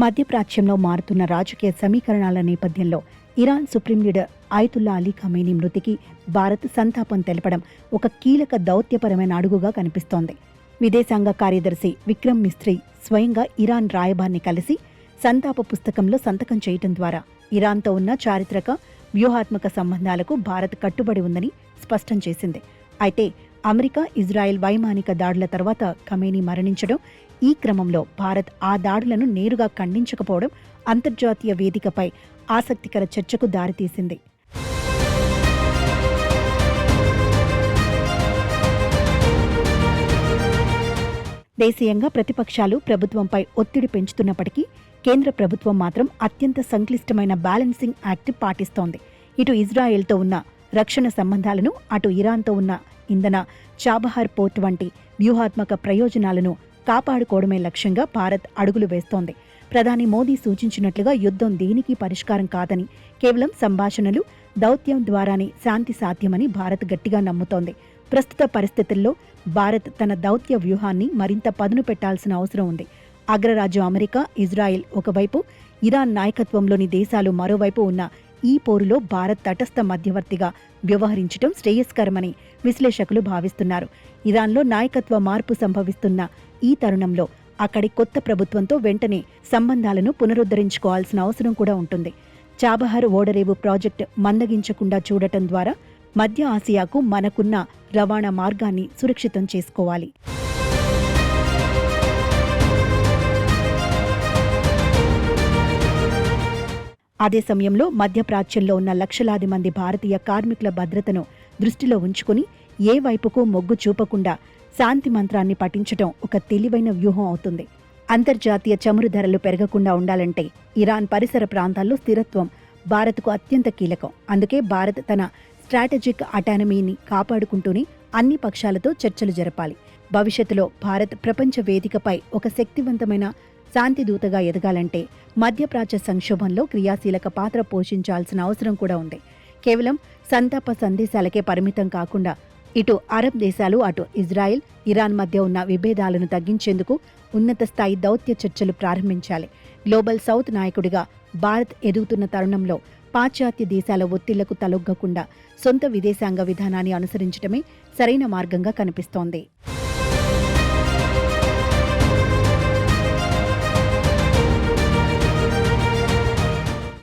మధ్యప్రాచ్యంలో మారుతున్న రాజకీయ సమీకరణాల నేపథ్యంలో Iran supreme leader Ayatollah Ali Khamenei మృతికి భారత్ సంతాపం తెలపడం ఒక కీలక దౌత్యపరమైన అడుగుగా కనిపిస్తోంది. విదేశాంగ కార్యదర్శి విక్రమ్ మిస్త్రీ స్వయంగా ఇరాన్ రాయబారిని కలిసి సంతాప పుస్తకంలో సంతకం చేయటం ద్వారా ఇరాన్తో ఉన్న చారిత్రక వ్యూహాత్మక సంబంధాలకు భారత్ కట్టుబడి ఉందని స్పష్టం చేసింది. అయితే అమెరికా, ఇజ్రాయెల్ వైమానిక దాడుల తర్వాత ఖమేనీ మరణించడం, ఈ క్రమంలో భారత్ ఆ దాడులను నేరుగా ఖండించకపోవడం అంతర్జాతీయ వేదికపై ఆసక్తికర చర్చకు దారితీసింది. దేశీయంగా ప్రతిపక్షాలు ప్రభుత్వంపై ఒత్తిడి పెంచుతున్నప్పటికీ కేంద్ర ప్రభుత్వం మాత్రం అత్యంత సంక్లిష్టమైన బ్యాలెన్సింగ్ యాక్ట్ పాటిస్తోంది. ఇటు ఇజ్రాయెల్తో ఉన్న రక్షణ సంబంధాలను, అటు ఇరాన్తో ఉన్న ఇంధన చాబహార్ పోర్ట్ వంటి వ్యూహాత్మక ప్రయోజనాలను కాపాడుకోవడమే లక్ష్యంగా భారత్ అడుగులు వేస్తోంది. ప్రధాని మోదీ సూచించినట్లుగా యుద్ధం దేనికి పరిష్కారం కాదని, కేవలం సంభాషణలు, దౌత్యం ద్వారానే శాంతి సాధ్యమని భారత్ గట్టిగా నమ్ముతోంది. ప్రస్తుత పరిస్థితుల్లో భారత్ తన దౌత్య వ్యూహాన్ని మరింత పదును పెట్టాల్సిన అవసరం ఉంది. అగ్రరాజ్యం అమెరికా, ఇజ్రాయెల్ ఒకవైపు, ఇరాన్ నాయకత్వంలోని దేశాలు మరోవైపు ఉన్న ఈ పోరులో భారత్ తటస్థ మధ్యవర్తిగా వ్యవహరించడం శ్రేయస్కరమని విశ్లేషకులు భావిస్తున్నారు. ఇరాన్లో నాయకత్వ మార్పు సంభవిస్తున్న ఈ తరుణంలో అక్కడి కొత్త ప్రభుత్వంతో వెంటనే సంబంధాలను పునరుద్ధరించుకోవాల్సిన అవసరం కూడా ఉంటుంది. చాబహార్ ఓడరేవు ప్రాజెక్టు మందగించకుండా చూడటం ద్వారా మధ్య ఆసియాకు మనకున్న రవాణా మార్గాన్ని సురక్షితం చేసుకోవాలి. అదే సమయంలో మధ్యప్రాచ్యంలో ఉన్న లక్షలాది మంది భారతీయ కార్మికుల భద్రతను దృష్టిలో ఉంచుకుని ఏ వైపుకు మొగ్గు చూపకుండా శాంతి మంత్రాన్ని పఠించడం ఒక తెలివైన వ్యూహం అవుతుంది. అంతర్జాతీయ చమురు ధరలు పెరగకుండా ఉండాలంటే ఇరాన్ పరిసర ప్రాంతాల్లో స్థిరత్వం భారత్కు అత్యంత కీలకం. అందుకే భారత్ తన స్ట్రాటజిక్ అటానమీని కాపాడుకుంటూనే అన్ని పక్షాలతో చర్చలు జరపాలి. భవిష్యత్తులో భారత్ ప్రపంచ వేదికపై ఒక శక్తివంతమైన శాంతిదూతగా ఎదగాలంటే మధ్యప్రాచ్య సంక్షోభంలో క్రియాశీలక పాత్ర పోషించాల్సిన అవసరం కూడా ఉంది. కేవలం సంతాప సందేశాలకే పరిమితం కాకుండా ఇటు అరబ్ దేశాలు, అటు ఇజ్రాయెల్, ఇరాన్ మధ్య ఉన్న విభేదాలను తగ్గించేందుకు ఉన్నత స్థాయి దౌత్య చర్చలు ప్రారంభించాలి. గ్లోబల్ సౌత్ నాయకుడిగా భారత్ ఎదుగుతున్న తరుణంలో పాశ్చాత్య దేశాల ఒత్తిళ్లకు తలొగ్గకుండా సొంత విదేశాంగ విధానాన్ని అనుసరించడమే సరైన మార్గంగా కనిపిస్తోంది.